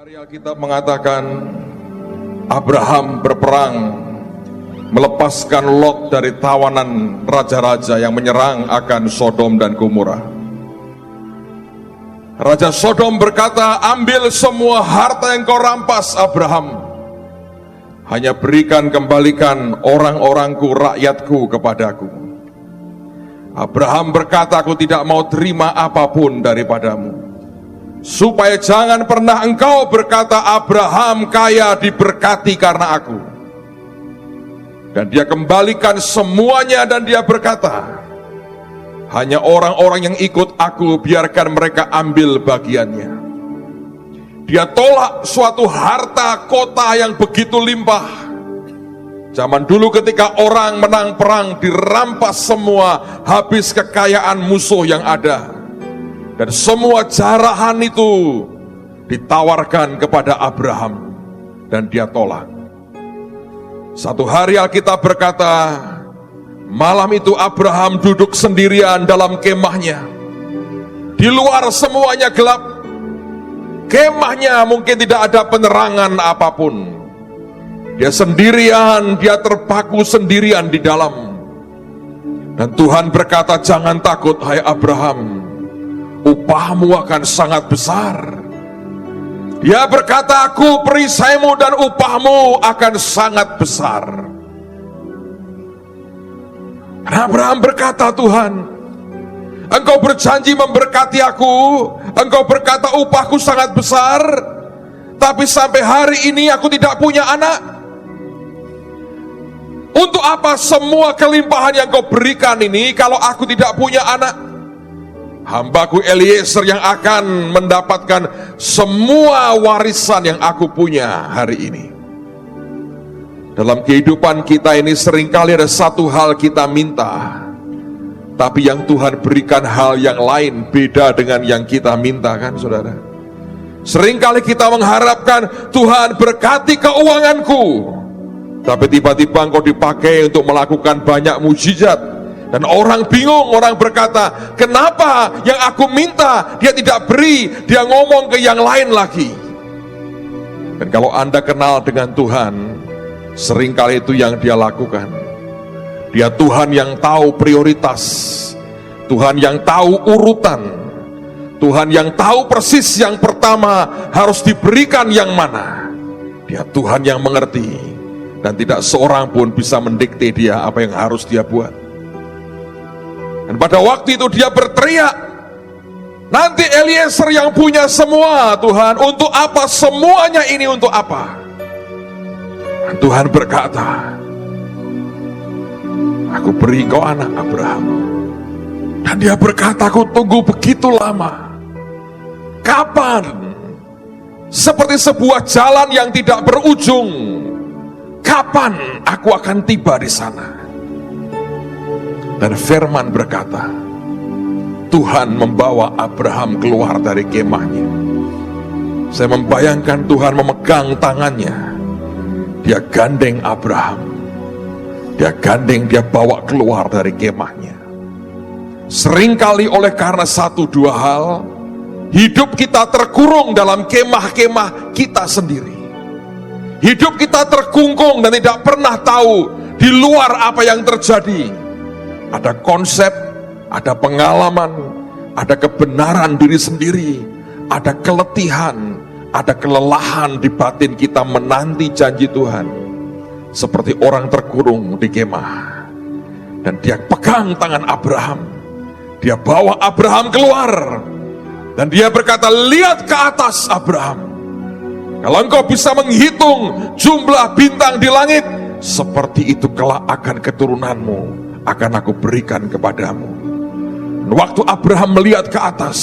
Hari Alkitab mengatakan Abraham berperang melepaskan Lot dari tawanan raja-raja yang menyerang akan Sodom dan Gomora. Raja Sodom berkata, ambil semua harta yang kau rampas Abraham, hanya kembalikan orang-orangku, rakyatku kepadaku. Abraham berkata, aku tidak mau terima apapun daripadamu, supaya jangan pernah engkau berkata Abraham kaya diberkati karena aku. Dan dia kembalikan semuanya dan dia berkata, hanya orang-orang yang ikut aku biarkan mereka ambil bagiannya. Dia tolak suatu harta kota yang begitu limpah. Zaman dulu ketika orang menang perang dirampas semua, habis kekayaan musuh yang ada. Dan semua jarahan itu ditawarkan kepada Abraham dan dia tolak. Satu hari Alkitab berkata, malam itu Abraham duduk sendirian dalam kemahnya. Di luar semuanya gelap. Kemahnya mungkin tidak ada penerangan apapun. Dia sendirian, dia terpaku sendirian di dalam. Dan Tuhan berkata, jangan takut hai Abraham, upahmu akan sangat besar. Dia berkata, aku perisaimu dan upahmu akan sangat besar. Dan Abraham berkata, Tuhan, engkau berjanji memberkati aku, engkau berkata upahku sangat besar, tapi sampai hari ini aku tidak punya anak. Untuk apa semua kelimpahan yang kau berikan ini kalau aku tidak punya anak? Hambaku Eliezer yang akan mendapatkan semua warisan yang aku punya hari ini. Dalam kehidupan kita ini seringkali ada satu hal kita minta, tapi yang Tuhan berikan hal yang lain beda dengan yang kita minta, kan saudara? Seringkali kita mengharapkan Tuhan berkati keuanganku, tapi tiba-tiba engkau dipakai untuk melakukan banyak mujizat. Dan orang bingung, orang berkata, kenapa yang aku minta dia tidak beri, dia ngomong ke yang lain lagi. Dan kalau Anda kenal dengan Tuhan, seringkali itu yang dia lakukan. Dia Tuhan yang tahu prioritas, Tuhan yang tahu urutan, Tuhan yang tahu persis yang pertama harus diberikan yang mana. Dia Tuhan yang mengerti, dan tidak seorang pun bisa mendikte dia apa yang harus dia buat. Dan pada waktu itu dia berteriak, nanti Eliezer yang punya semua Tuhan, untuk apa semuanya ini, untuk apa? Dan Tuhan berkata, aku beri kau anak Abraham. Dan dia berkata, aku tunggu begitu lama. Kapan? Seperti sebuah jalan yang tidak berujung. Kapan aku akan tiba di sana? Dan firman berkata, Tuhan membawa Abraham keluar dari kemahnya. Saya membayangkan Tuhan memegang tangannya. Dia gandeng Abraham. Dia gandeng, dia bawa keluar dari kemahnya. Seringkali oleh karena satu dua hal, hidup kita terkurung dalam kemah-kemah kita sendiri. Hidup kita terkungkung dan tidak pernah tahu di luar apa yang terjadi. Ada konsep, ada pengalaman, ada kebenaran diri sendiri, ada keletihan, ada kelelahan di batin kita menanti janji Tuhan. Seperti orang terkurung di kemah. Dan dia pegang tangan Abraham, dia bawa Abraham keluar, dan dia berkata, lihat ke atas Abraham. Kalau engkau bisa menghitung jumlah bintang di langit, seperti itu kelak akan keturunanmu, akan aku berikan kepadamu. Dan waktu Abraham melihat ke atas,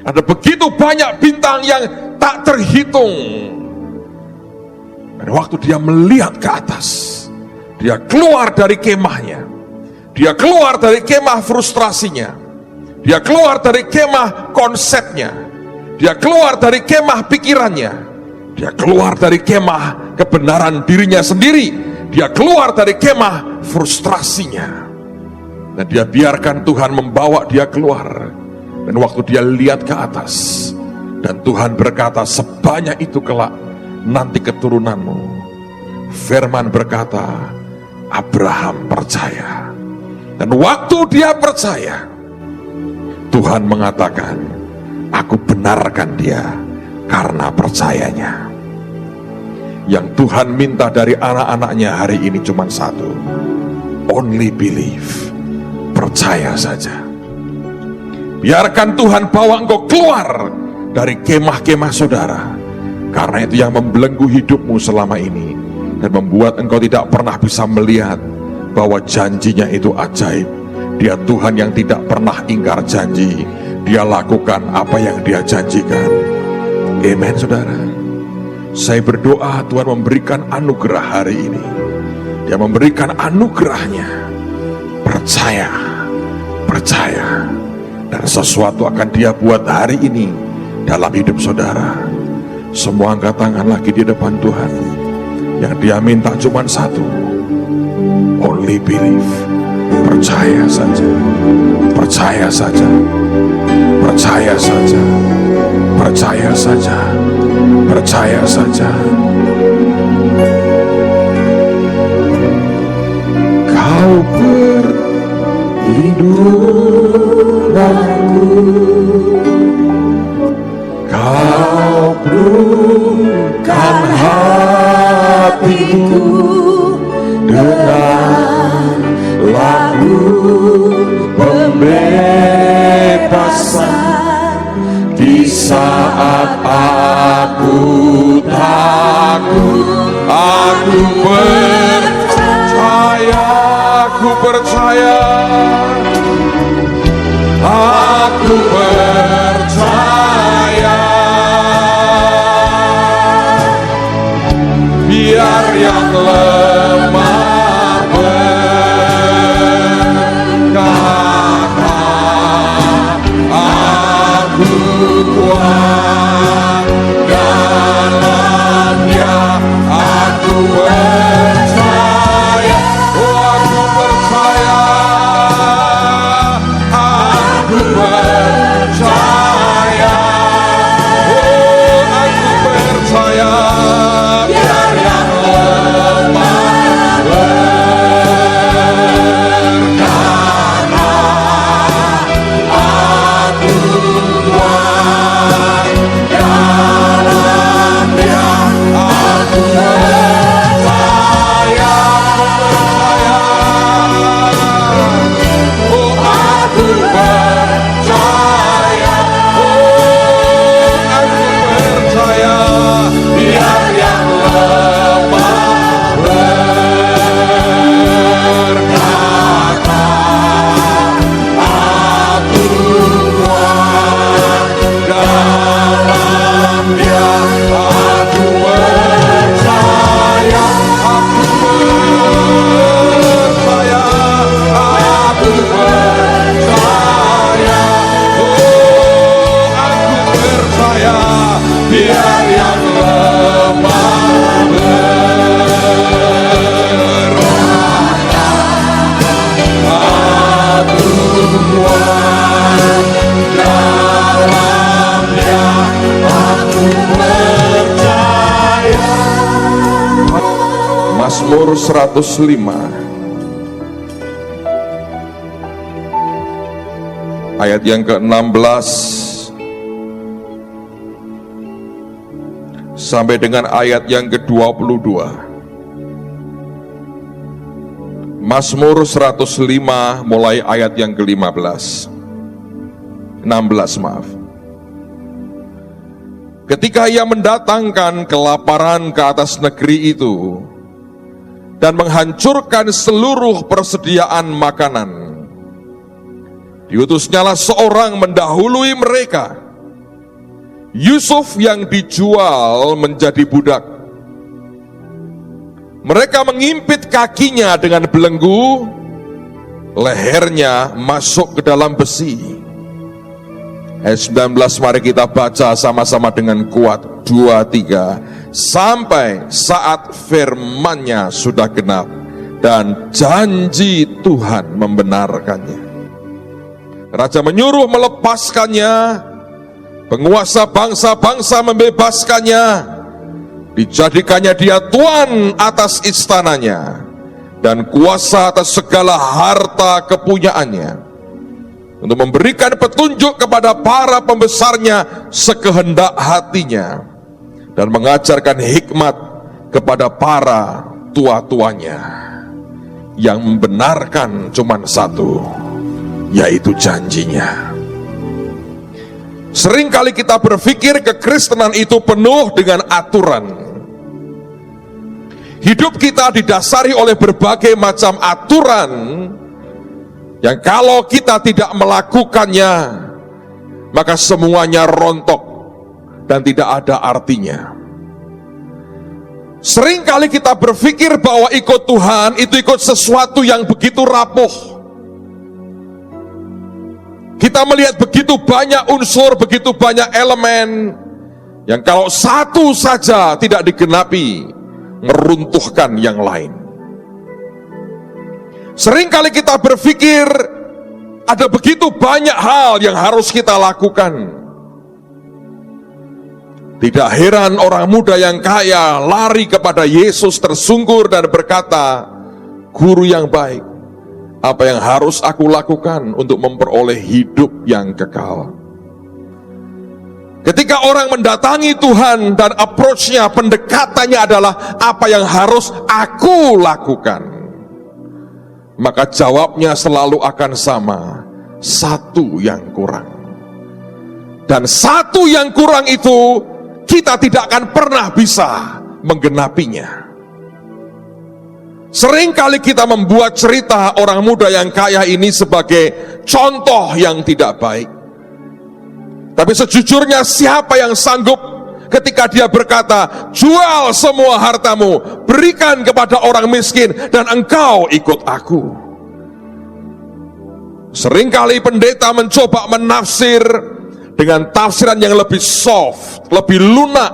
ada begitu banyak bintang yang tak terhitung. Dan waktu dia melihat ke atas, dia keluar dari kemahnya. Dia keluar dari kemah frustrasinya. Dia keluar dari kemah konsepnya. Dia keluar dari kemah pikirannya. Dia keluar dari kemah kebenaran dirinya sendiri. Dia keluar dari kemah frustrasinya. Dan dia biarkan Tuhan membawa dia keluar. Dan waktu dia lihat ke atas, Dan Tuhan berkata, sebanyak itu kelak nanti keturunanmu. Firman berkata, Abraham percaya. Dan waktu dia percaya, Tuhan mengatakan, aku benarkan dia karena percayanya. Yang Tuhan minta dari anak-anaknya hari ini cuma satu, only believe, percaya saja. Biarkan Tuhan bawa engkau keluar dari kemah-kemah saudara, karena itu yang membelenggu hidupmu selama ini dan membuat engkau tidak pernah bisa melihat bahwa janjinya itu ajaib. Dia Tuhan yang tidak pernah ingkar janji. Dia lakukan apa yang dia janjikan. Amen, saudara. Saya berdoa Tuhan memberikan anugerah hari ini. Dia memberikan anugerahnya. Percaya, percaya. Dan sesuatu akan dia buat hari ini dalam hidup saudara. Semua angkat tangan lagi di depan Tuhan. Yang dia minta cuma satu, only believe. Percaya saja, percaya saja, percaya saja, percaya saja, percaya saja. Kau perlindunganku, kau pelukkan hatiku dengan lagu pembebasan. Di saat aku takut, aku percaya, aku percaya, aku percaya. Biar yang lemah berkata, aku kuat dalam Dia, aku percaya, oh aku percaya, aku percaya, oh aku percaya. Biar yang lemah berkata, aku kuat dalam Dia, aku percaya, oh aku percaya, oh aku percaya. Biar yang lemah berkata, aku kuat dalam Dia, aku percaya, aku percaya, aku percaya, oh aku percaya. Biar yang lemah berkata, aku kuat dalam Dia, aku percaya. Mazmur 105 ayat yang ke-16 sampai dengan ayat yang ke-22. Mazmur 105 mulai ayat yang ke-16. Ketika ia mendatangkan kelaparan ke atas negeri itu dan menghancurkan seluruh persediaan makanan, diutusnyalah seorang mendahului mereka, Yusuf yang dijual menjadi budak. Mereka mengimpit kakinya dengan belenggu, lehernya masuk ke dalam besi. Ayat 19, mari kita baca sama-sama dengan kuat. 2, 3. Sampai saat firman-Nya sudah genap dan janji Tuhan membenarkannya. Raja menyuruh melepaskannya Penguasa bangsa-bangsa membebaskannya, dijadikannya dia tuan atas istananya dan kuasa atas segala harta kepunyaannya, untuk memberikan petunjuk kepada para pembesarnya sekehendak hatinya, dan mengajarkan hikmat kepada para tua-tuanya. Yang membenarkan cuma satu, yaitu janjinya. Seringkali kita berpikir kekristenan itu penuh dengan aturan. Hidup kita didasari oleh berbagai macam aturan yang kalau kita tidak melakukannya, maka semuanya rontok dan tidak ada artinya. Seringkali kita berpikir bahwa ikut Tuhan itu ikut sesuatu yang begitu rapuh. Kita melihat begitu banyak unsur, begitu banyak elemen yang kalau satu saja tidak digenapi, meruntuhkan yang lain. Seringkali kita berpikir ada begitu banyak hal yang harus kita lakukan. Tidak heran orang muda yang kaya lari kepada Yesus tersungkur dan berkata, "Guru yang baik, apa yang harus aku lakukan untuk memperoleh hidup yang kekal?" Ketika orang mendatangi Tuhan dan approach-nya, pendekatannya adalah apa yang harus aku lakukan, maka jawabnya selalu akan sama, satu yang kurang. Dan satu yang kurang itu kita tidak akan pernah bisa menggenapinya. Seringkali kita membuat cerita orang muda yang kaya ini sebagai contoh yang tidak baik. Tapi sejujurnya siapa yang sanggup ketika dia berkata, "Jual semua hartamu, berikan kepada orang miskin, dan engkau ikut aku"? Seringkali pendeta mencoba menafsir dengan tafsiran yang lebih soft, lebih lunak,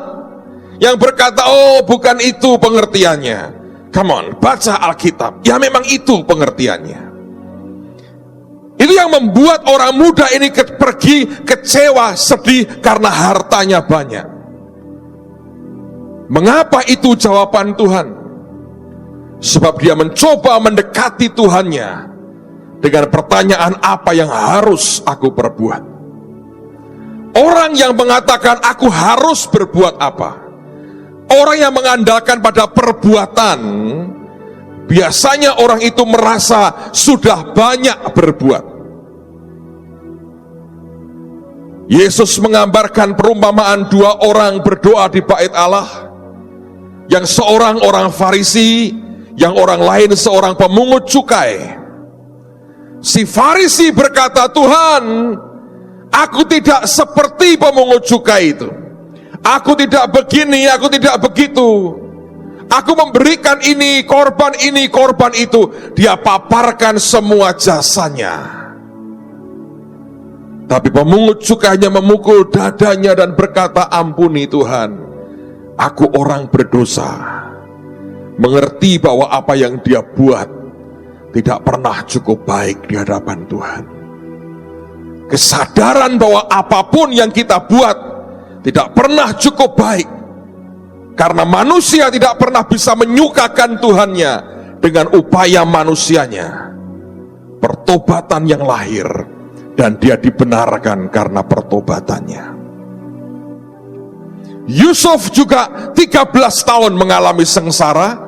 yang berkata, "Oh, bukan itu pengertiannya. Come on, baca Alkitab." Ya memang itu pengertiannya. Itu yang membuat orang muda ini pergi kecewa, sedih karena hartanya banyak. Mengapa itu jawaban Tuhan? Sebab dia mencoba mendekati Tuhannya dengan pertanyaan, apa yang harus aku perbuat? Orang yang mengatakan aku harus berbuat apa, orang yang mengandalkan pada perbuatan, biasanya orang itu merasa sudah banyak berbuat. Yesus menggambarkan perumpamaan dua orang berdoa di bait Allah, yang seorang orang Farisi, yang orang lain seorang pemungut cukai. Si Farisi berkata, "Tuhan, aku tidak seperti pemungut cukai itu. Aku tidak begini, aku tidak begitu. Aku memberikan ini, korban itu." Dia paparkan semua jasanya. Tapi pemungut cukainya memukul dadanya dan berkata, "Ampuni Tuhan, aku orang berdosa." Mengerti bahwa apa yang dia buat tidak pernah cukup baik di hadapan Tuhan. Kesadaran bahwa apapun yang kita buat tidak pernah cukup baik, karena manusia tidak pernah bisa menyukakan Tuhannya dengan upaya manusianya. Pertobatan yang lahir, dan dia dibenarkan karena pertobatannya. Yusuf juga 13 tahun mengalami sengsara.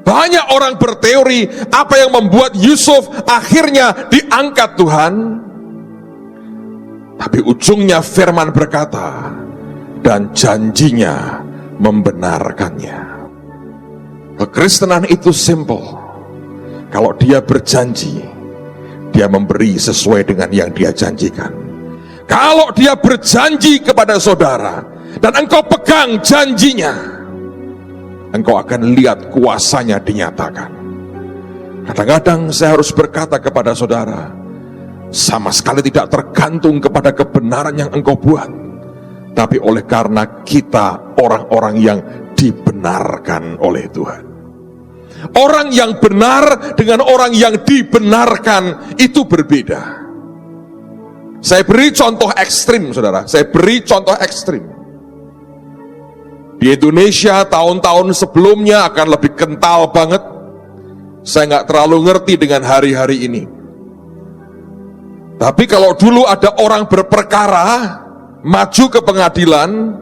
Banyak orang berteori apa yang membuat Yusuf akhirnya diangkat Tuhan. Tapi ujungnya firman berkata, dan janjinya membenarkannya. Kekristenan itu simple. Kalau dia berjanji, dia memberi sesuai dengan yang dia janjikan. Kalau dia berjanji kepada saudara dan engkau pegang janjinya, engkau akan lihat kuasanya dinyatakan. Kadang-kadang saya harus berkata kepada saudara, sama sekali tidak tergantung kepada kebenaran yang engkau buat, tapi oleh karena kita orang-orang yang dibenarkan oleh Tuhan. Orang yang benar dengan orang yang dibenarkan itu berbeda. Saya beri contoh ekstrim, saudara. Saya beri contoh ekstrim. Di Indonesia tahun-tahun sebelumnya akan lebih kental banget. Saya nggak terlalu ngerti dengan hari-hari ini. Tapi kalau dulu ada orang berperkara, maju ke pengadilan,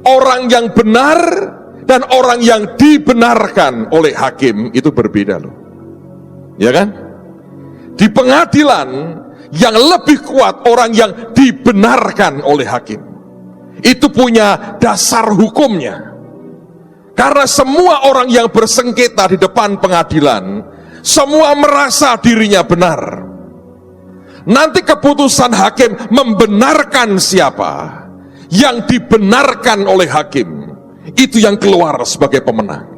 orang yang benar dan orang yang dibenarkan oleh hakim itu berbeda loh. Ya kan? Di pengadilan yang lebih kuat orang yang dibenarkan oleh hakim. Itu punya dasar hukumnya. Karena semua orang yang bersengketa di depan pengadilan, semua merasa dirinya benar. Nanti keputusan hakim membenarkan siapa, yang dibenarkan oleh hakim, itu yang keluar sebagai pemenang.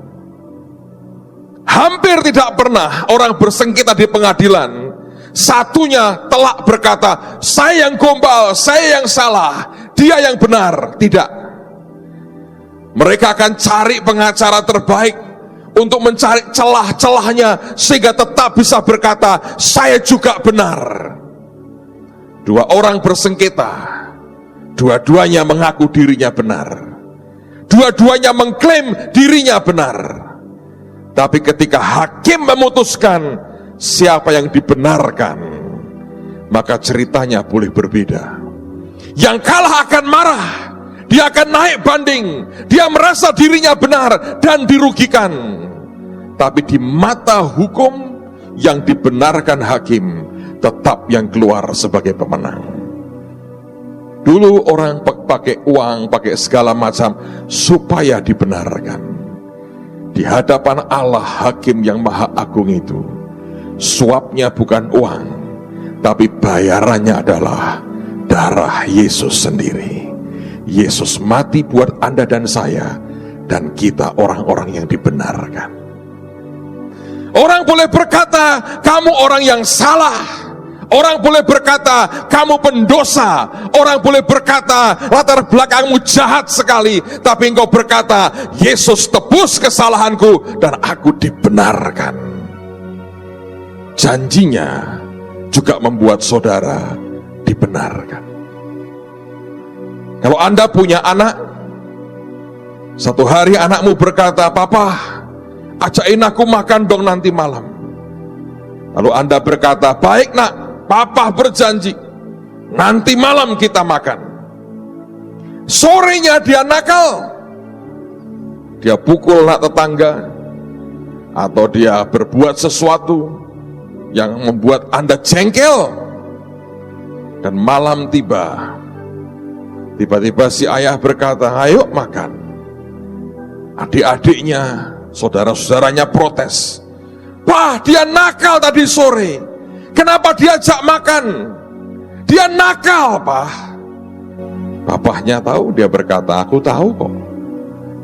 Hampir tidak pernah orang bersengketa di pengadilan, satunya telak berkata, saya yang gombal, saya yang salah, dia yang benar. Tidak. Mereka akan cari pengacara terbaik untuk mencari celah-celahnya sehingga tetap bisa berkata, saya juga benar. Dua orang bersengketa, dua-duanya mengaku dirinya benar, dua-duanya mengklaim dirinya benar. Tapi ketika hakim memutuskan siapa yang dibenarkan, maka ceritanya boleh berbeda. Yang kalah akan marah, dia akan naik banding, dia merasa dirinya benar dan dirugikan. Tapi di mata hukum, yang dibenarkan hakim tetap yang keluar sebagai pemenang. Dulu orang pakai uang, pakai segala macam supaya dibenarkan. Di hadapan Allah hakim yang maha agung itu, suapnya bukan uang, tapi bayarannya adalah darah Yesus sendiri. Yesus mati buat Anda dan saya, dan kita orang-orang yang dibenarkan. Orang boleh berkata, kamu orang yang salah. Orang boleh berkata, kamu pendosa. Orang boleh berkata, latar belakangmu jahat sekali. Tapi engkau berkata, Yesus tebus kesalahanku dan aku dibenarkan. Janjinya juga membuat saudara dibenarkan. Kalau Anda punya anak, satu hari anakmu berkata, Papa, ajakin aku makan dong nanti malam. Lalu Anda berkata, baik nak, Papa berjanji, nanti malam kita makan. Sorenya dia nakal, dia pukul anak tetangga, atau dia berbuat sesuatu yang membuat Anda jengkel. Dan malam tiba-tiba si ayah berkata, ayo makan. Adik-adiknya, saudara-saudaranya protes, Pak, dia nakal tadi sore, kenapa diajak makan? Dia nakal, Pak. Bapaknya tahu, dia berkata, aku tahu kok,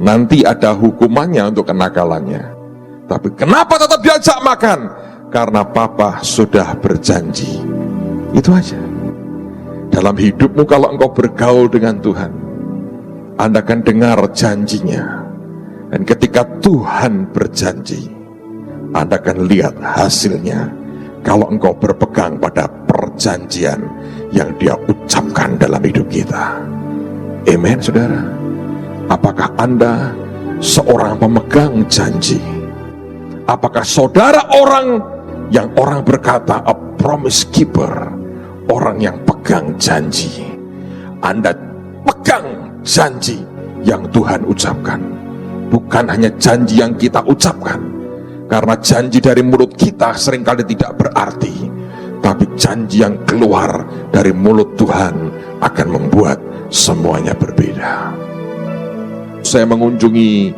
nanti ada hukumannya untuk kenakalannya. Tapi kenapa tetap diajak makan? Karena Papa sudah berjanji. Itu aja. Dalam hidupmu kalau engkau bergaul dengan Tuhan, Anda akan dengar janjinya. Dan ketika Tuhan berjanji, Anda akan lihat hasilnya. Kalau engkau berpegang pada perjanjian yang Dia ucapkan dalam hidup kita. Amen, saudara. Apakah Anda seorang pemegang janji? Apakah saudara orang yang orang berkata a promise keeper, orang yang pegang janji? Anda pegang janji yang Tuhan ucapkan, bukan hanya janji yang kita ucapkan, karena janji dari mulut kita seringkali tidak berarti, tapi janji yang keluar dari mulut Tuhan akan membuat semuanya berbeda. Saya mengunjungi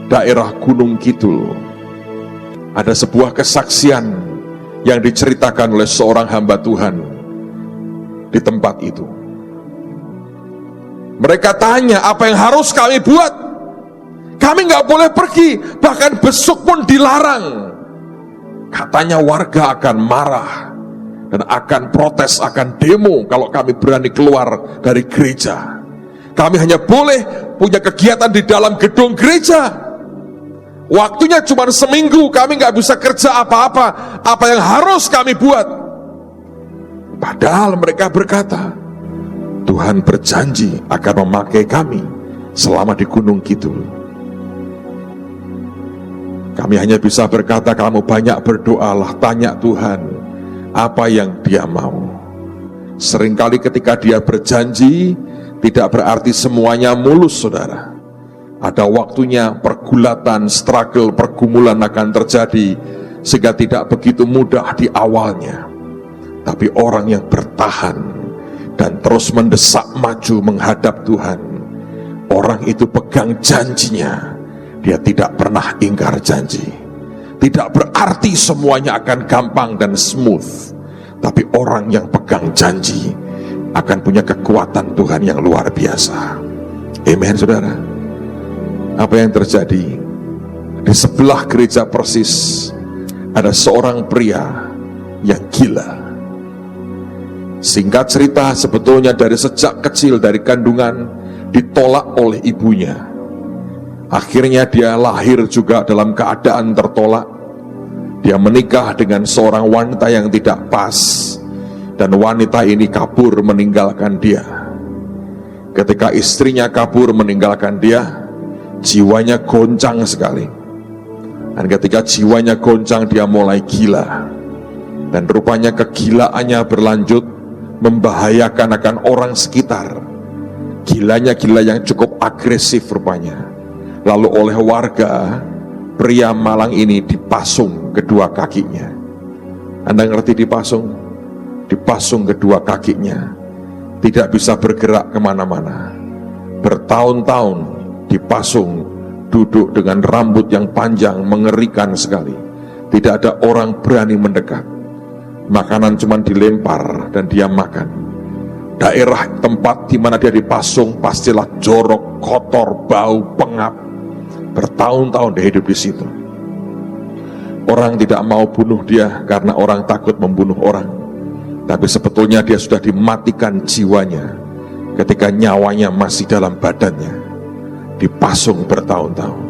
daerah Gunung Kidul. Ada sebuah kesaksian yang diceritakan oleh seorang hamba Tuhan di tempat itu. Mereka tanya, apa yang harus kami buat? Kami nggak boleh pergi, bahkan besuk pun dilarang. Katanya warga akan marah dan akan protes, akan demo kalau kami berani keluar dari gereja. Kami hanya boleh punya kegiatan di dalam gedung gereja. Waktunya cuma seminggu, kami nggak bisa kerja apa-apa. Apa yang harus kami buat? Padahal mereka berkata, Tuhan berjanji akan memakai kami selama di Gunung Kidul. Kami hanya bisa berkata, kamu banyak berdoalah, tanya Tuhan apa yang Dia mau. Seringkali ketika Dia berjanji, tidak berarti semuanya mulus, saudara. Ada waktunya pergulatan, struggle, pergumulan akan terjadi, sehingga tidak begitu mudah di awalnya. Tapi orang yang bertahan dan terus mendesak maju menghadap Tuhan, orang itu pegang janjinya. Dia tidak pernah ingkar janji. Tidak berarti semuanya akan gampang dan smooth, tapi orang yang pegang janji akan punya kekuatan Tuhan yang luar biasa. Amen, saudara. Apa yang terjadi? Di sebelah gereja persis ada seorang pria yang gila. Singkat cerita, sebetulnya dari sejak kecil, dari kandungan, ditolak oleh ibunya. Akhirnya dia lahir juga dalam keadaan tertolak. Dia menikah dengan seorang wanita yang tidak pas, dan wanita ini kabur meninggalkan dia. Ketika istrinya kabur meninggalkan dia, jiwanya goncang sekali. Dan ketika jiwanya goncang, dia mulai gila. Dan rupanya kegilaannya berlanjut, membahayakan akan orang sekitar. Gilanya gila yang cukup agresif rupanya. Lalu oleh warga, pria malang ini dipasung kedua kakinya. Anda ngerti dipasung? Dipasung kedua kakinya, tidak bisa bergerak kemana-mana. Bertahun-tahun dipasung, duduk dengan rambut yang panjang, mengerikan sekali. Tidak ada orang berani mendekat. Makanan cuma dilempar dan dia makan. Daerah tempat di mana dia dipasung pastilah jorok, kotor, bau, pengap. Bertahun-tahun dia hidup di situ. Orang tidak mau bunuh dia karena orang takut membunuh orang. Tapi sebetulnya dia sudah dimatikan jiwanya ketika nyawanya masih dalam badannya. Dipasung bertahun-tahun.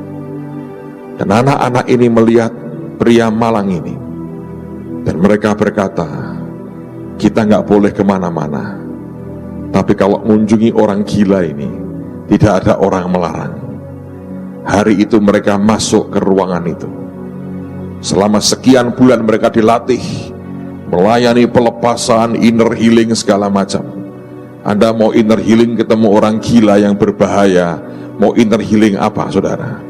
Dan anak-anak ini melihat pria malang ini, dan mereka berkata, kita nggak boleh kemana-mana, tapi kalau mengunjungi orang gila ini, tidak ada orang melarang. Hari itu mereka masuk ke ruangan itu. Selama sekian bulan mereka dilatih, melayani pelepasan, inner healing, segala macam. Anda mau inner healing ketemu orang gila yang berbahaya, mau inner healing apa, saudara?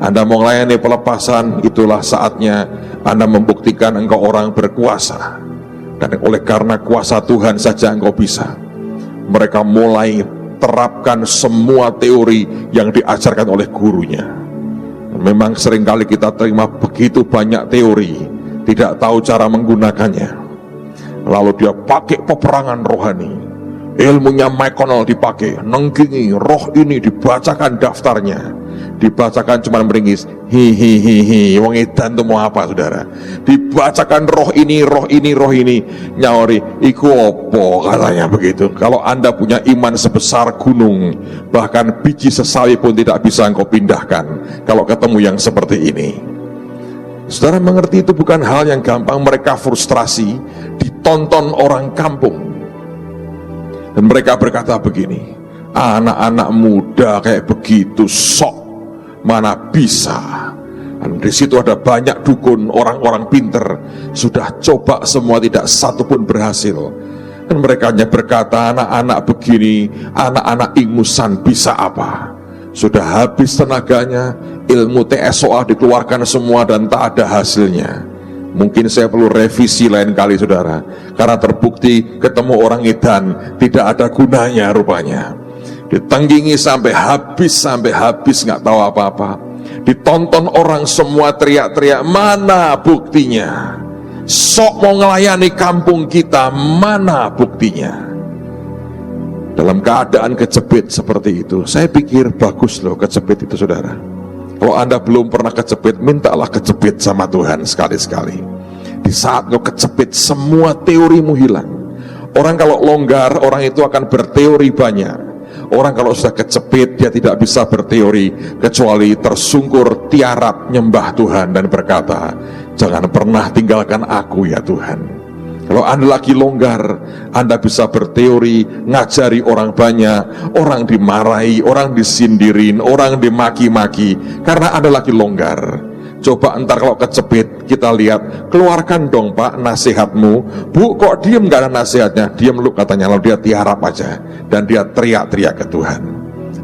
Anda mau melayani pelepasan, itulah saatnya Anda membuktikan engkau orang berkuasa. Dan oleh karena kuasa Tuhan saja engkau bisa. Mereka mulai terapkan semua teori yang diajarkan oleh gurunya. Dan memang seringkali kita terima begitu banyak teori, tidak tahu cara menggunakannya. Lalu dia pakai peperangan rohani. Ilmunya McConnell dipakai, nengkingi, roh ini dibacakan daftarnya. Dibacakan cuma meringis, hihihihi, wong edan itu mau apa, saudara? Dibacakan roh ini, roh ini, roh ini, nyawari, iku opo, katanya begitu. Kalau Anda punya iman sebesar gunung, bahkan biji sesawi pun tidak bisa engkau pindahkan kalau ketemu yang seperti ini. Saudara mengerti itu bukan hal yang gampang. Mereka frustrasi, ditonton orang kampung. Dan mereka berkata begini, anak-anak muda kayak begitu sok, mana bisa. Dan di situ ada banyak dukun, orang-orang pinter, sudah coba semua, tidak satu pun berhasil. Dan mereka hanya berkata, anak-anak begini, anak-anak ingusan bisa apa? Sudah habis tenaganya, ilmu TSOA dikeluarkan semua dan tak ada hasilnya. Mungkin saya perlu revisi lain kali, saudara, karena terbukti ketemu orang edan tidak ada gunanya rupanya. Ditenggingi sampai habis nggak tahu apa-apa. Ditonton orang semua teriak-teriak, mana buktinya? Sok mau ngelayani kampung kita, mana buktinya? Dalam keadaan kejepit seperti itu, saya pikir bagus loh kejepit itu, saudara. Kalau Anda belum pernah kejepit, mintalah kejepit sama Tuhan sekali-sekali. Di saat kau kejepit, semua teorimu hilang. Orang kalau longgar, orang itu akan berteori banyak. Orang kalau sudah kejepit, dia tidak bisa berteori, kecuali tersungkur tiarap nyembah Tuhan dan berkata, jangan pernah tinggalkan aku ya Tuhan. Kalau Anda lagi longgar, Anda bisa berteori, ngajari orang banyak, orang dimarahi, orang disindirin, orang dimaki-maki, karena Anda lagi longgar. Coba entar kalau kecepit, kita lihat, keluarkan dong Pak nasihatmu. Bu, kok diem gak ada nasihatnya? Diem lu katanya, lalu dia tiarap aja, dan dia teriak-teriak ke Tuhan.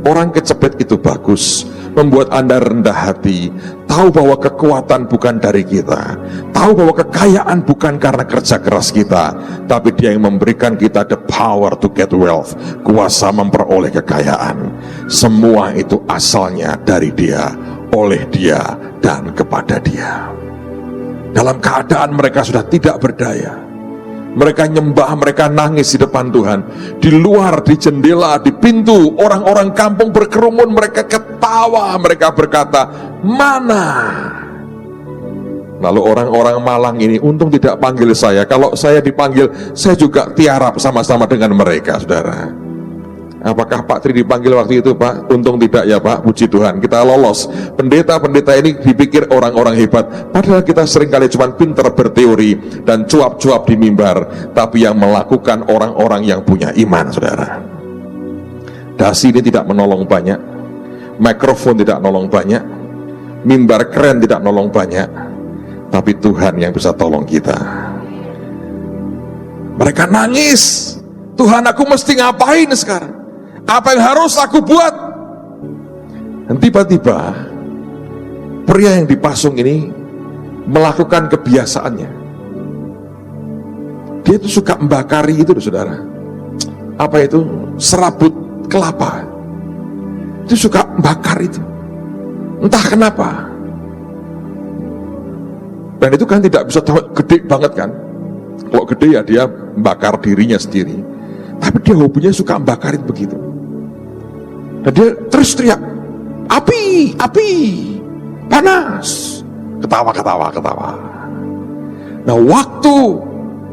Orang kecepit itu bagus, membuat Anda rendah hati, tahu bahwa kekuatan bukan dari kita, tahu bahwa kekayaan bukan karena kerja keras kita, tapi Dia yang memberikan kita the power to get wealth, kuasa memperoleh kekayaan. Semua itu asalnya dari Dia, oleh Dia, dan kepada Dia. Dalam keadaan mereka sudah tidak berdaya, mereka nyembah, mereka nangis di depan Tuhan. Di luar, di jendela, di pintu, orang-orang kampung berkerumun, mereka ketawa, mereka berkata, "Mana?" Lalu orang-orang Malang ini, untung tidak panggil saya. Kalau saya dipanggil, saya juga tiarap sama-sama dengan mereka, saudara. Apakah Pak Tri dipanggil waktu itu, Pak? Untung tidak ya Pak, puji Tuhan, kita lolos. Pendeta-pendeta ini dipikir orang-orang hebat, padahal kita seringkali cuma pintar berteori dan cuap-cuap di mimbar, tapi yang melakukan orang-orang yang punya iman, saudara. Dasi ini tidak menolong banyak, mikrofon tidak menolong banyak, mimbar keren tidak menolong banyak, tapi Tuhan yang bisa tolong kita. Mereka nangis, "Tuhan, aku mesti ngapain sekarang? Apa yang harus aku buat?" Dan tiba-tiba pria yang dipasung ini melakukan kebiasaannya. Dia itu suka membakari itu, saudara. Apa itu? Serabut kelapa. Dia suka membakar itu. Entah kenapa. Dan itu kan tidak bisa gede banget kan. Kalau gede ya dia membakar dirinya sendiri. Tapi dia hobinya suka membakarin begitu. Dan dia terus teriak, "Api, api, panas." Ketawa. Nah, waktu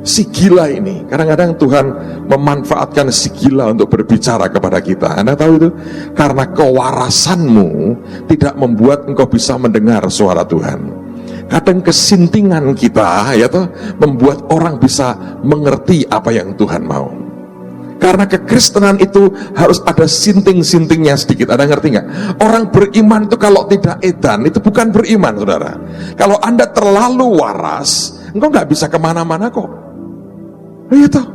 si gila ini, kadang-kadang Tuhan memanfaatkan si gila untuk berbicara kepada kita. Anda tahu itu? Karena kewarasanmu tidak membuat engkau bisa mendengar suara Tuhan. Kadang kesintingan kita ya toh, membuat orang bisa mengerti apa yang Tuhan mau. Karena kekristenan itu harus ada sinting-sintingnya sedikit. Ada ngerti nggak? Orang beriman itu kalau tidak edan, itu bukan beriman, saudara. Kalau Anda terlalu waras, engkau nggak bisa kemana-mana kok. Iya toh.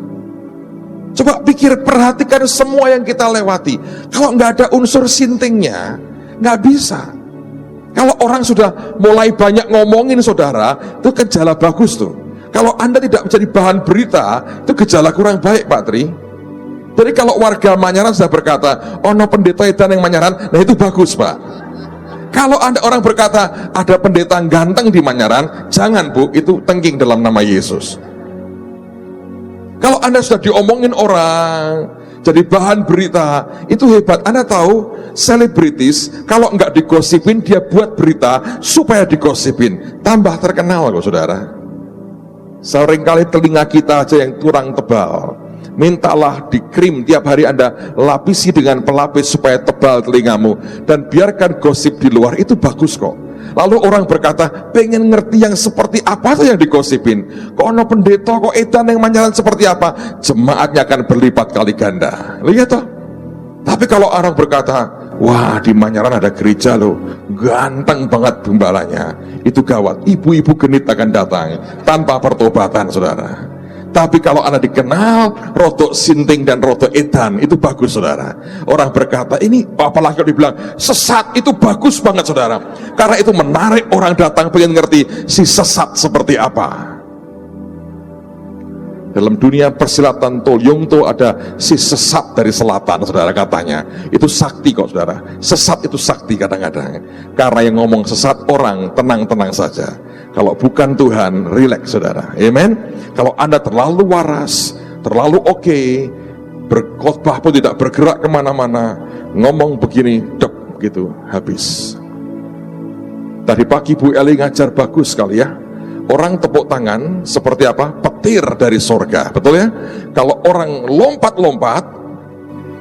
Coba pikir, perhatikan semua yang kita lewati. Kalau nggak ada unsur sintingnya, nggak bisa. Kalau orang sudah mulai banyak ngomongin, saudara, itu gejala bagus tuh. Kalau Anda tidak menjadi bahan berita, itu gejala kurang baik, Pak Tri. Jadi kalau warga Manyaran sudah berkata, "Oh no, pendeta edan yang Manyaran," nah itu bagus, Pak. Kalau Anda orang berkata, "Ada pendeta ganteng di Manyaran," jangan, Bu, itu tengking dalam nama Yesus. Kalau Anda sudah diomongin orang, jadi bahan berita, itu hebat. Anda tahu, selebritis kalau nggak digosipin, dia buat berita supaya digosipin, tambah terkenal kok, saudara. Seringkali telinga kita aja yang kurang tebal, mintalah dikrim tiap hari, Anda lapisi dengan pelapis supaya tebal telingamu, dan biarkan gosip di luar, itu bagus kok. Lalu orang berkata, pengen ngerti yang seperti apa tuh yang digosipin. Kok ono pendeta, kok edan yang Manyaran seperti apa, jemaatnya akan berlipat kali ganda. Lihat toh. Tapi kalau orang berkata, "Wah, di Manyaran ada gereja loh, ganteng banget gembalanya," itu gawat. Ibu-ibu genit akan datang tanpa pertobatan, saudara. Tapi kalau Anda dikenal rotok sinting dan rotok edan, itu bagus, saudara. Orang berkata, ini apalagi kalau dibilang sesat, itu bagus banget, saudara. Karena itu menarik orang datang pengen ngerti si sesat seperti apa. Dalam dunia persilatan Tolyongto ada si sesat dari selatan, saudara, katanya. Itu sakti kok, saudara. Sesat itu sakti kadang-kadang. Karena yang ngomong sesat orang tenang-tenang saja. Kalau bukan Tuhan, relax, saudara. Amen. Kalau Anda terlalu waras, terlalu oke, berkhotbah pun tidak bergerak kemana-mana, ngomong begini, dep, gitu, habis. Tadi pagi Bu Eli ngajar bagus sekali ya. Orang tepuk tangan seperti apa? Petir dari sorga, betul ya? Kalau orang lompat-lompat,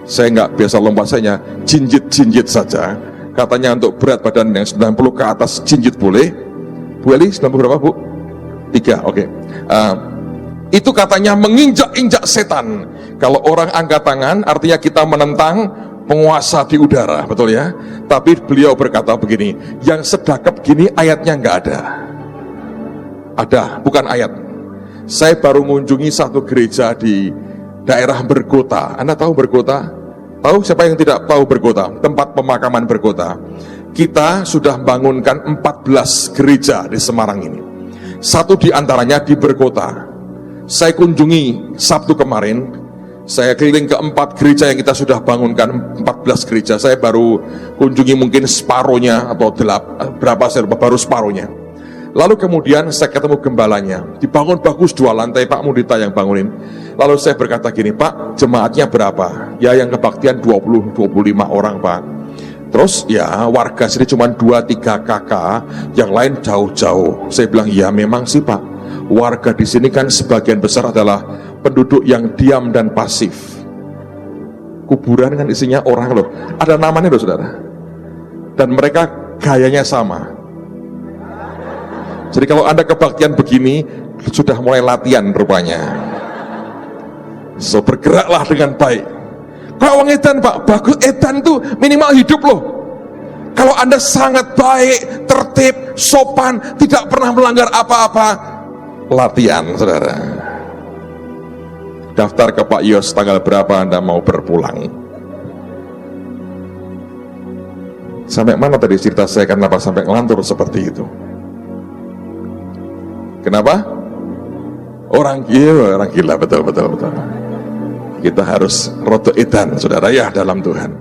saya nggak biasa lompat, saya jinjit-jinjit saja. Katanya untuk berat badan yang 90 ke atas jinjit boleh. Bu Eli 90 berapa, Bu? 3, oke. itu katanya menginjak-injak setan. Kalau orang angkat tangan artinya kita menentang penguasa di udara, betul ya? Tapi beliau berkata begini, yang sedekap gini ayatnya nggak ada. Ada, bukan ayat. Saya baru mengunjungi satu gereja di daerah Bergota. Anda tahu Bergota? Tahu? Siapa yang tidak tahu Bergota? Tempat pemakaman Bergota. Kita sudah bangunkan 14 gereja di Semarang ini. Satu di antaranya di Bergota. Saya kunjungi Sabtu kemarin, saya keliling ke 4 gereja yang kita sudah bangunkan, 14 gereja. Saya baru kunjungi mungkin separuhnya atau berapa, saya lupa, baru separuhnya. Lalu kemudian saya ketemu gembalanya, dibangun bagus 2 lantai, Pak Mudita yang bangunin. Lalu saya berkata gini, Pak, jemaatnya berapa? Ya yang kebaktian 20-25 orang, Pak. Terus ya warga sini cuma 2-3 kakak, yang lain jauh-jauh. Saya bilang, ya memang sih Pak, warga di sini kan sebagian besar adalah penduduk yang diam dan pasif. Kuburan kan isinya orang loh, ada namanya loh saudara. Dan mereka gayanya sama. Jadi kalau Anda kebaktian begini, sudah mulai latihan rupanya. So bergeraklah dengan baik. Kalau orang edan Pak, bagus, edan itu minimal hidup loh. Kalau Anda sangat baik, tertib, sopan, tidak pernah melanggar apa-apa, latihan saudara. Daftar ke Pak Yos, tanggal berapa Anda mau berpulang? Sampai mana tadi cerita saya, kenapa sampai ngelantur seperti itu? Kenapa? Orang gila, betul. Kita harus rodo edan saudara ya dalam Tuhan.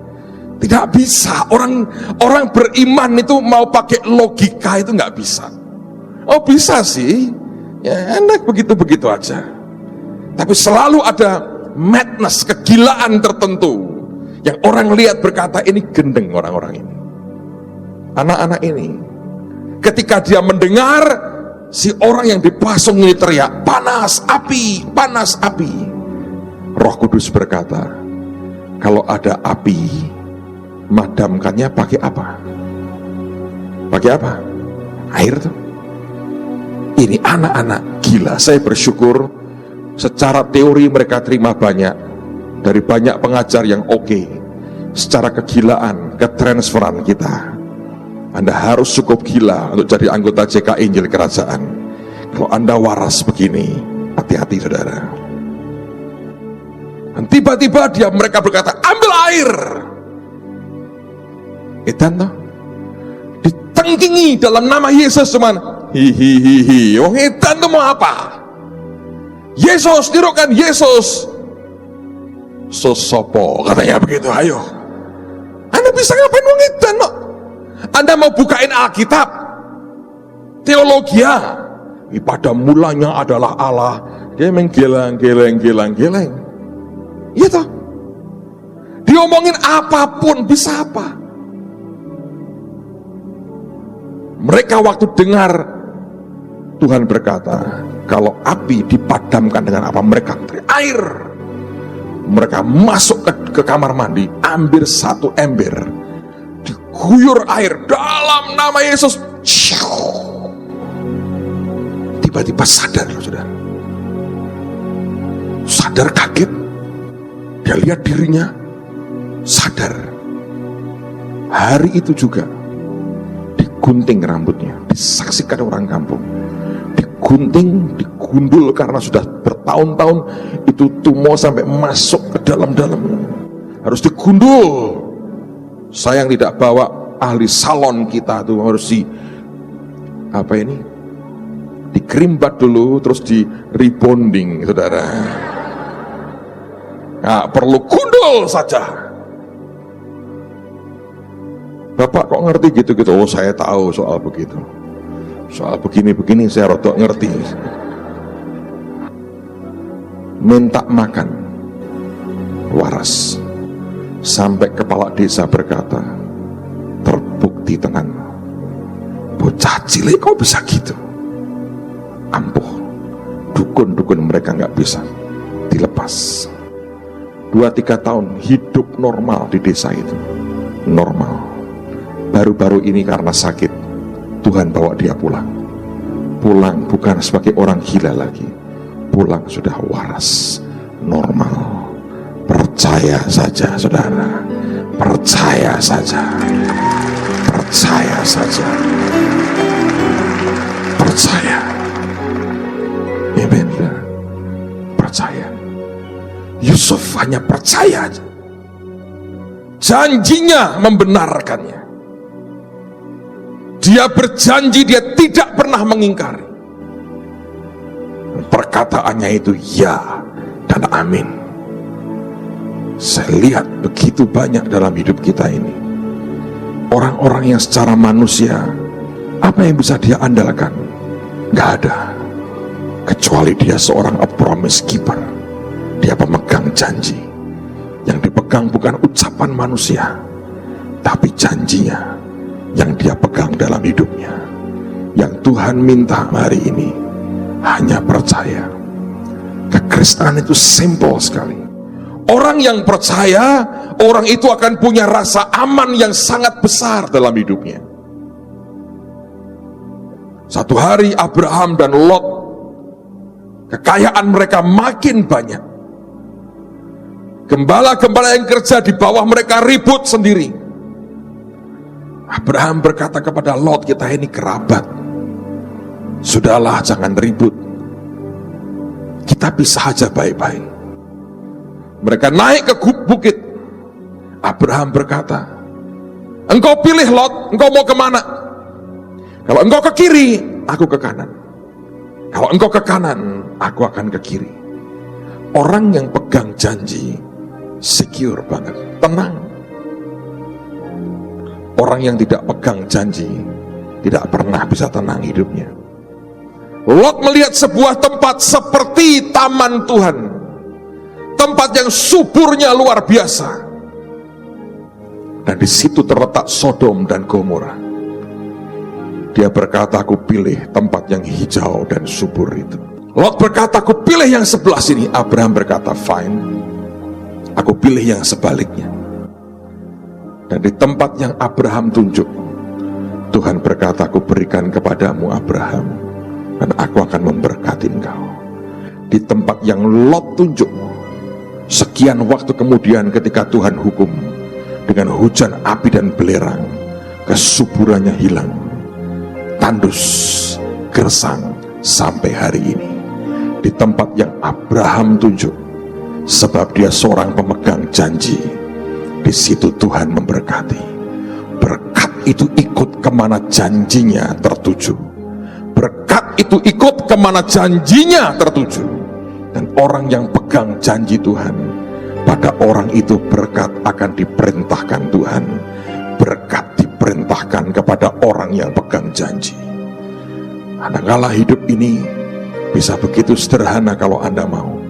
Tidak bisa orang beriman itu mau pakai logika, itu nggak bisa. Oh bisa sih, ya enak begitu aja. Tapi selalu ada madness, kegilaan tertentu yang orang lihat berkata ini gendeng orang-orang ini, anak-anak ini. Ketika dia mendengar si orang yang dipasung ini teriak, panas api, panas api. Roh Kudus berkata, kalau ada api, madamkannya pakai apa? Pakai apa? Air tuh. Ini anak-anak gila. Saya bersyukur secara teori mereka terima banyak dari banyak pengajar yang oke. Secara kegilaan, ketransferan kita, Anda harus cukup gila untuk jadi anggota JK Injil Kerajaan. Kalau Anda waras begini, hati-hati saudara. Dan tiba-tiba mereka berkata, ambil air. Edan toh, ditengkingi dalam nama Yesus cuman hihihihi. Wong edan tuh mau apa? Yesus, tirukan Yesus. Sosopo katanya begitu. Ayo, Anda bisa ngapain wong edan no? Anda mau bukain Alkitab, teologia, pada mulanya adalah Allah. Dia menggeleng-geleng. Iya toh, diomongin apapun bisa apa? Mereka waktu dengar Tuhan berkata, kalau api dipadamkan dengan apa? Mereka air. Mereka masuk ke kamar mandi, ambil 1 ember, diguyur air dalam nama Yesus. Tiba-tiba sadar, saudara. Sadar, kaget. Dia lihat dirinya, sadar. Hari itu juga digunting rambutnya, disaksikan orang kampung. Digunting, digundul karena sudah bertahun-tahun itu tumor sampai masuk ke dalam-dalam. Harus digundul. Sayang tidak bawa ahli salon kita tuh, harus dikerimbat dulu, terus di rebonding saudara. Nah, perlu gundul saja. Bapak kok ngerti gitu-gitu? Oh saya tahu soal begitu. Soal begini-begini saya rodok ngerti. Minta makan waras. Sampai kepala desa berkata, terbukti tenan, bocah cilik kok bisa gitu. Ampuh, dukun-dukun mereka nggak bisa dilepas. 2-3 tahun hidup normal di desa itu, normal. Baru-baru ini karena sakit, Tuhan bawa dia pulang bukan sebagai orang gila lagi, pulang sudah waras, normal. Percaya saja saudara, percaya saja, percaya saja, percaya. Amen. Percaya. Yusuf hanya percaya aja. Janjinya membenarkannya. Dia berjanji, dia tidak pernah mengingkari. Perkataannya itu ya dan amin. Saya lihat begitu banyak dalam hidup kita ini orang-orang yang secara manusia, apa yang bisa dia andalkan? Gak ada, kecuali dia seorang a promise keeper. Dia pemegang janji. Yang dipegang bukan ucapan manusia, tapi janjinya yang dia pegang dalam hidupnya. Yang Tuhan minta hari ini hanya percaya. Kekristenan itu simple sekali. Orang yang percaya, orang itu akan punya rasa aman yang sangat besar dalam hidupnya. Satu hari Abraham dan Lot, kekayaan mereka makin banyak. Gembala-gembala yang kerja di bawah mereka ribut sendiri. Abraham berkata kepada Lot, kita ini kerabat, sudahlah jangan ribut, kita pisah aja baik-baik. Mereka naik ke bukit. Abraham berkata, engkau pilih Lot, engkau mau kemana? Kalau engkau ke kiri, aku ke kanan. Kalau engkau ke kanan, aku akan ke kiri. Orang yang pegang janji secure banget, tenang. Orang yang tidak pegang janji tidak pernah bisa tenang hidupnya. Lot melihat sebuah tempat seperti taman Tuhan, tempat yang suburnya luar biasa, dan di situ terletak Sodom dan Gomora. Dia berkata, aku pilih tempat yang hijau dan subur itu. Lot berkata, aku pilih yang sebelah sini. Abraham berkata, fine, aku pilih yang sebaliknya. Dan di tempat yang Abraham tunjuk, Tuhan berkata, aku berikan kepadamu Abraham, dan aku akan memberkati engkau. Di tempat yang Lot tunjuk, sekian waktu kemudian ketika Tuhan hukum dengan hujan api dan belerang, kesuburannya hilang, tandus, gersang sampai hari ini. Di tempat yang Abraham tunjuk, sebab dia seorang pemegang janji, di situ Tuhan memberkati. Berkat itu ikut kemana janjinya tertuju. Berkat itu ikut kemana janjinya tertuju. Dan orang yang pegang janji Tuhan, pada orang itu berkat akan diperintahkan Tuhan. Berkat diperintahkan kepada orang yang pegang janji. Kadangkala hidup ini bisa begitu sederhana kalau Anda mau,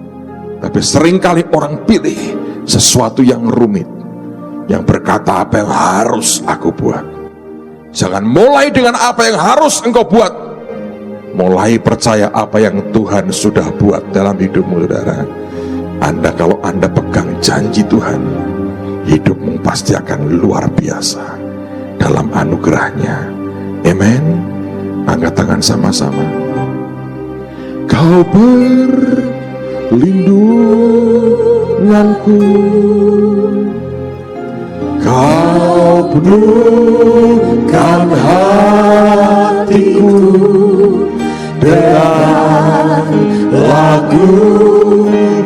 tapi seringkali orang pilih sesuatu yang rumit, yang berkata apa yang harus aku buat. Jangan mulai dengan apa yang harus engkau buat, mulai percaya apa yang Tuhan sudah buat dalam hidupmu, saudara. Kalau Anda pegang janji Tuhan, hidupmu pasti akan luar biasa dalam anugerahnya. Amen. Angkat tangan sama-sama. Kau perlindunganku, kau penuhkan hatiku dengan lagu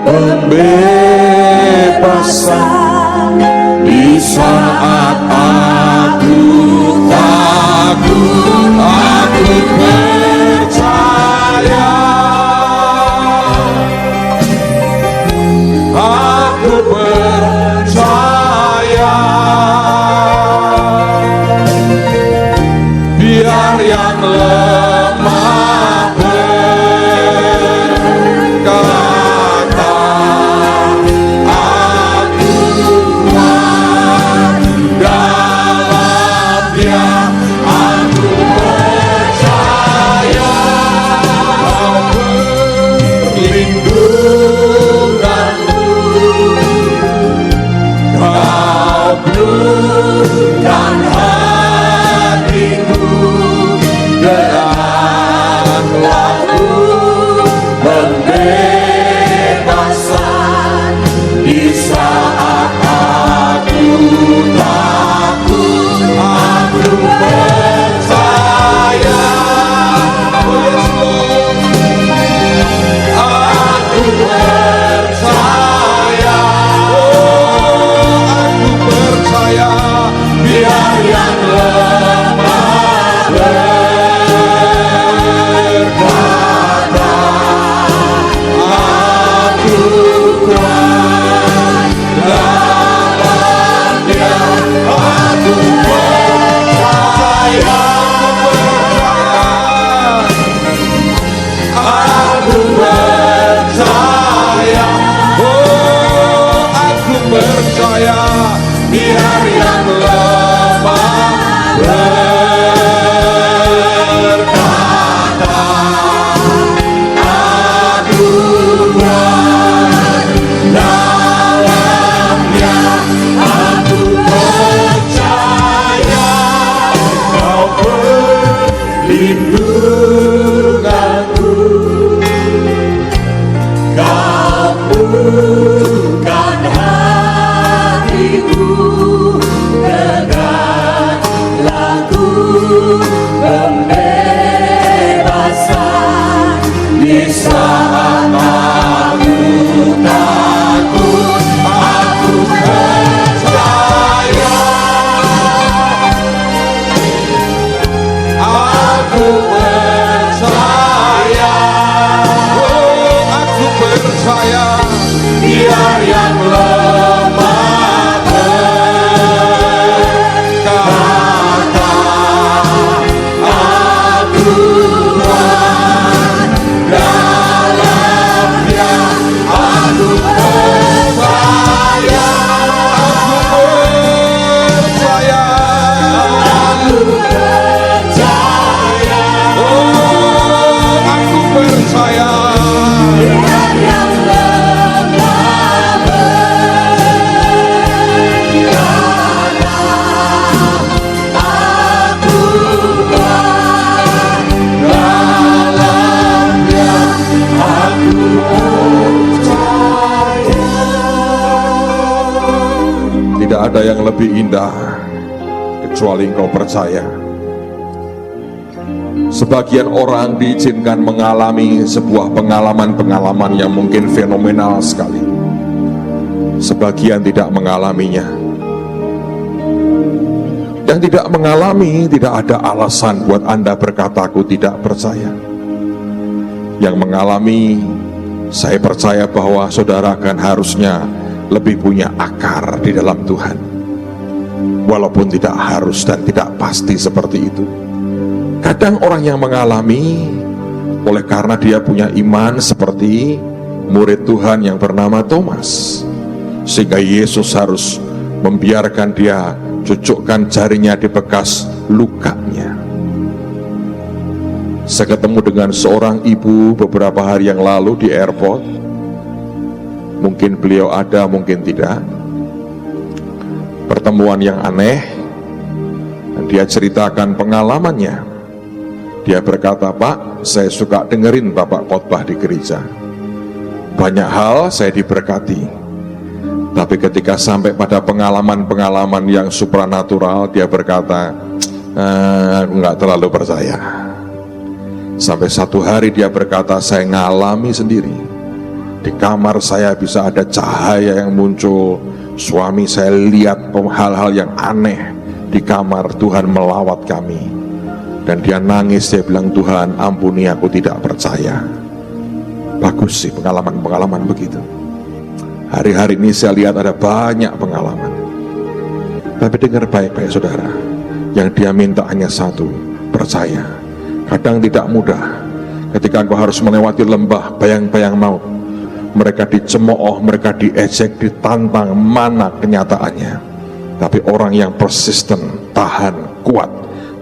pembebasan di saat aku takut, aku percaya, aku percaya, biar yang lemah berkata, aku kuat dalam Dia. Aku percaya Kau perlindunganku, Kau penuhkan hatiku dengan lagu pembebasan perlindunganku, Kau bukan hatiku dengan lagu pembebasan di saat aku takut, aku percaya, aku percaya, Oh, aku percaya. biar yang lemah berkata, aku kuat dalam Dia, aku percaya, Percaya. aku percaya, Oh, aku percaya. biar yang lemah berkata, aku kuat dalam Dia, aku percaya. Tidak ada yang lebih indah kecuali engkau percaya. Sebagian orang diizinkan mengalami sebuah pengalaman-pengalaman yang mungkin fenomenal sekali. Sebagian tidak mengalaminya. Yang tidak mengalami tidak ada alasan buat Anda berkata aku tidak percaya. Yang mengalami, saya percaya bahwa saudara akan harusnya lebih punya akar di dalam Tuhan. Walaupun tidak harus dan tidak pasti seperti itu. Kadang orang yang mengalami oleh karena dia punya iman seperti murid Tuhan yang bernama Thomas, sehingga Yesus harus membiarkan dia cucukkan jarinya di bekas lukanya. Saya ketemu dengan seorang ibu beberapa hari yang lalu di airport. Mungkin beliau ada, mungkin tidak. Pertemuan yang aneh. Dan dia ceritakan pengalamannya. Dia berkata, Pak, saya suka dengerin Bapak khotbah di gereja. Banyak hal saya diberkati. Tapi ketika sampai pada pengalaman-pengalaman yang supranatural, dia berkata, aku nggak terlalu percaya. Sampai satu hari dia berkata, saya ngalami sendiri. Di kamar saya bisa ada cahaya yang muncul. Suami saya lihat hal-hal yang aneh di kamar. Tuhan melawat kami. Dan dia nangis, dia bilang, Tuhan ampuni aku tidak percaya. Bagus sih pengalaman-pengalaman begitu. Hari-hari ini saya lihat ada banyak pengalaman. Tapi dengar baik-baik saudara. Yang dia minta hanya satu, percaya. Kadang tidak mudah. Ketika engkau harus melewati lembah bayang-bayang maut. Mereka dicemooh, mereka diejek, ditantang, mana kenyataannya. Tapi orang yang persisten, tahan, kuat,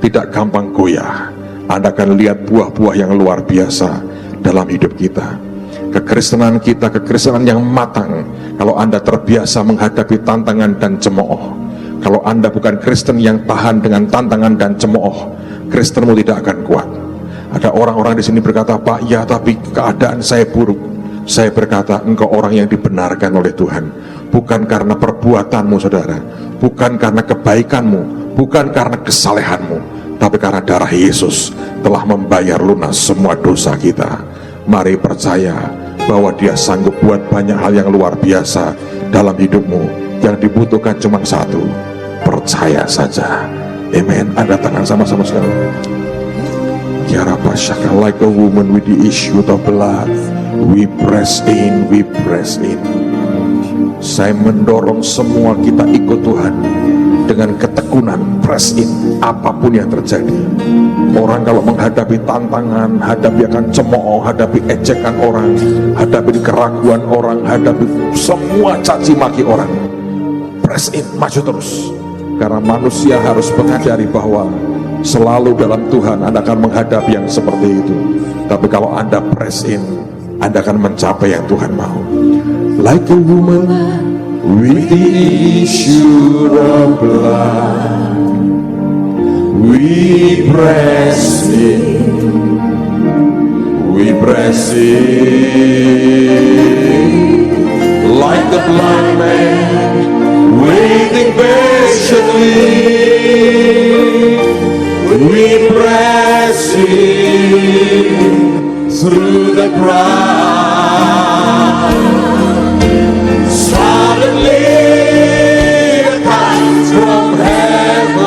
tidak gampang goyah, Anda akan lihat buah-buah yang luar biasa dalam hidup kita. Kekristenan kita, kekristenan yang matang. Kalau Anda terbiasa menghadapi tantangan dan cemooh, kalau Anda bukan Kristen yang tahan dengan tantangan dan cemooh, Kristenmu tidak akan kuat. Ada orang-orang di sini berkata, Pak, ya tapi keadaan saya buruk. Saya berkata, engkau orang yang dibenarkan oleh Tuhan. Bukan karena perbuatanmu saudara, bukan karena kebaikanmu, bukan karena kesalehanmu, tapi karena darah Yesus telah membayar lunas semua dosa kita. Mari percaya bahwa Dia sanggup buat banyak hal yang luar biasa dalam hidupmu. Yang dibutuhkan cuma satu, percaya saja. Amen. Ada tangan sama-sama sekarang. Ya Rabba Shaka, like a woman with the issue of blood, we press in, we press in. Saya mendorong semua kita ikut Tuhan dengan ketekunan, press in, apapun yang terjadi. Orang kalau menghadapi tantangan, hadapi akan cemooh, hadapi ejekan orang, hadapi keraguan orang, hadapi semua caci maki orang, press in, maju terus. Karena manusia harus menyadari bahwa selalu dalam Tuhan Anda akan menghadapi yang seperti itu. Tapi kalau Anda press in, Anda akan mencapai yang Tuhan mau. Like a woman with the issue of blood, we press in, pressing like the blind man, waiting patiently. We pressing through the crowd. Suddenly a comes from heaven.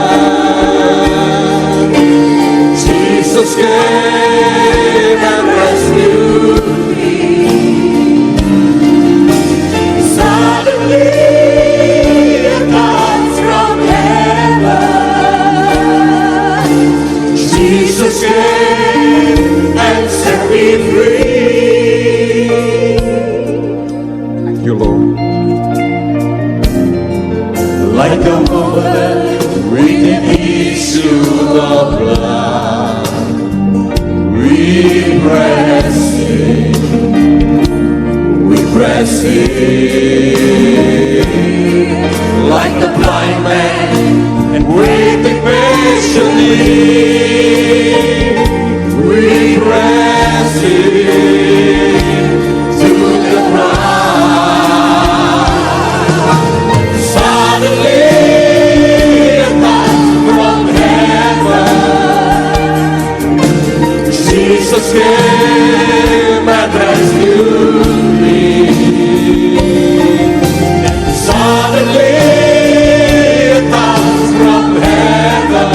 Jesus came and rescued me. Suddenly a comes from heaven. Jesus came and set me free. Thank you, Lord. Like a woman with an issue of blood, we press in, like the blind man, and waiting patiently. We press in through the crowd. Suddenly a comes from heaven. Jesus came and rescued me. Suddenly a comes from heaven.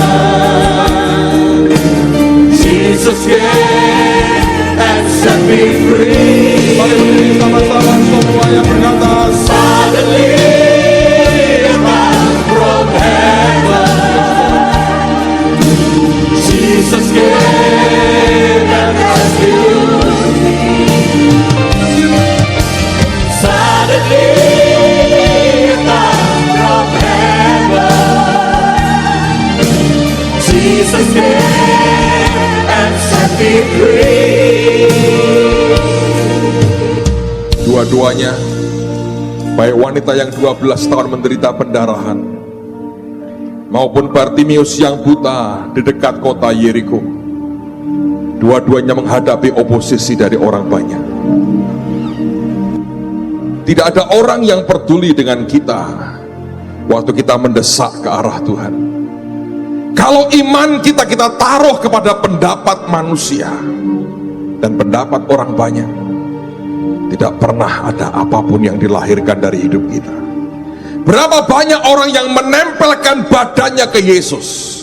Jesus came and set me free. Mari sama-sama semua yang berkata, suddenly a comes from heaven. Jesus came and rescued me. Suddenly a comes from heaven. Jesus came and set me free. Dua-duanya, baik wanita yang 12 tahun menderita pendarahan maupun Bartimius yang buta di dekat kota Yeriko, dua-duanya menghadapi oposisi dari orang banyak. Tidak ada orang yang peduli dengan kita waktu kita mendesak ke arah Tuhan. Kalau iman kita taruh kepada pendapat manusia dan pendapat orang banyak, tidak pernah ada apapun yang dilahirkan dari hidup kita. Berapa banyak orang yang menempelkan badannya ke Yesus,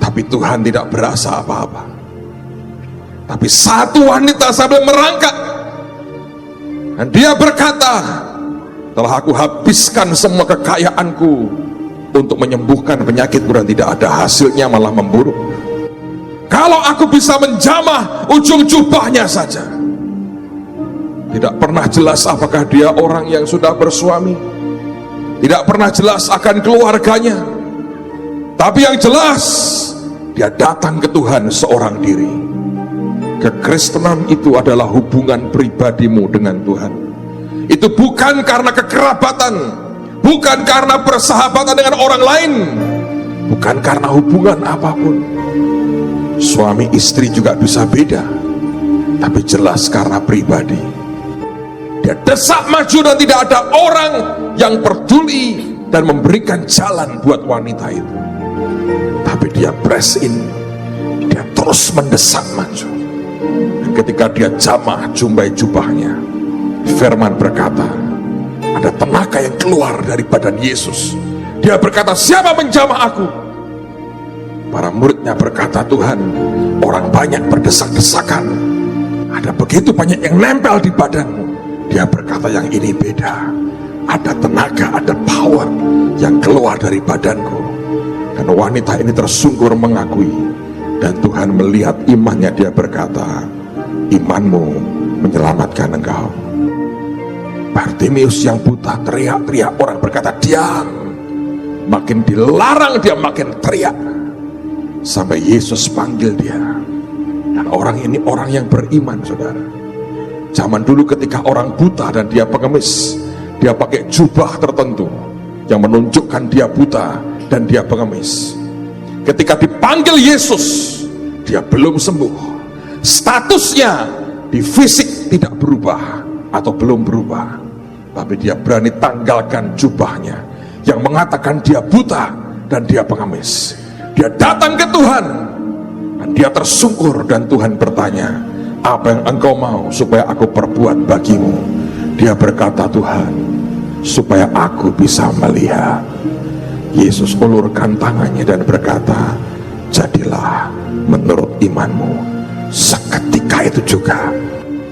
tapi Tuhan tidak berasa apa-apa. Tapi satu wanita sambil merangkak, dan dia berkata, telah aku habiskan semua kekayaanku untuk menyembuhkan penyakitku dan tidak ada hasilnya, malah memburuk. Kalau aku bisa menjamah ujung jubahnya saja. Tidak pernah jelas apakah dia orang yang sudah bersuami, tidak pernah jelas akan keluarganya, tapi yang jelas dia datang ke Tuhan seorang diri. Kekristenan itu adalah hubungan pribadimu dengan Tuhan. Itu bukan karena kekerabatan, bukan karena persahabatan dengan orang lain, bukan karena hubungan apapun. Suami istri juga bisa beda, tapi jelas karena pribadi. Dia desak maju dan tidak ada orang yang peduli dan memberikan jalan buat wanita itu. Tapi dia press in, dia terus mendesak maju. Dan ketika dia jamah jumbai jubahnya, firman berkata, ada tenaga yang keluar dari badan Yesus. Dia berkata, siapa menjamah aku? Para muridnya berkata, Tuhan, orang banyak berdesak-desakan, ada begitu banyak yang nempel di badanmu. Dia berkata, yang ini beda, ada tenaga, ada power yang keluar dari badanku. Dan wanita ini tersungkur mengakui, dan Tuhan melihat imannya. Dia berkata, imanmu menyelamatkan engkau. Bartimius yang buta teriak-teriak, orang berkata diam. Makin dilarang dia makin teriak, sampai Yesus panggil dia. Dan orang ini orang yang beriman, saudara. Zaman dulu ketika orang buta dan dia pengemis, dia pakai jubah tertentu yang menunjukkan dia buta dan dia pengemis. Ketika dipanggil Yesus, dia belum sembuh. Statusnya di fisik tidak berubah atau belum berubah, tapi dia berani tanggalkan jubahnya yang mengatakan dia buta dan dia pengemis. Dia datang ke Tuhan dan dia tersungkur, dan Tuhan bertanya, apa yang engkau mau supaya aku perbuat bagimu? Dia berkata, Tuhan, supaya aku bisa melihat. Yesus ulurkan tangannya dan berkata, jadilah menurut imanmu. Seketika itu juga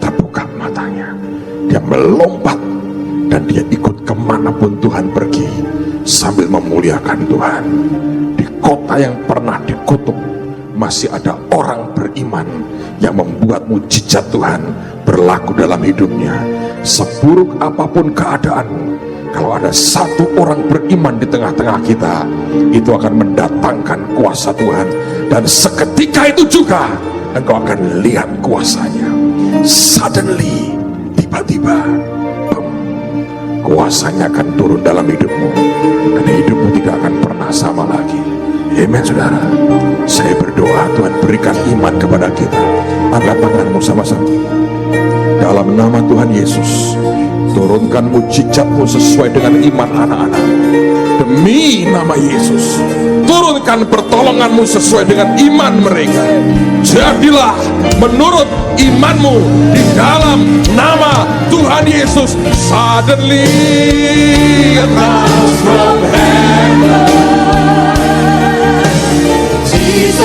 terbuka matanya. Dia melompat dan dia ikut kemanapun Tuhan pergi sambil memuliakan Tuhan. Di kota yang pernah dikutuk masih ada orang beriman yang membuat mujizat Tuhan berlaku dalam hidupnya. Seburuk apapun keadaanmu, kalau ada satu orang beriman di tengah-tengah kita, itu akan mendatangkan kuasa Tuhan. Dan seketika itu juga engkau akan lihat kuasanya. Suddenly, tiba-tiba, kuasanya akan turun dalam hidupmu, dan hidupmu tidak akan pernah sama lagi. Amen, saudara. Saya berdoa Tuhan berikan iman kepada kita. Angkat tanganmu sama-sama. Dalam nama Tuhan Yesus, turunkan mujizatmu sesuai dengan iman anak-anak. Demi nama Yesus, turunkan pertolonganmu sesuai dengan iman mereka. Jadilah menurut imanmu di dalam nama Tuhan Yesus. Suddenly from heaven, Jesus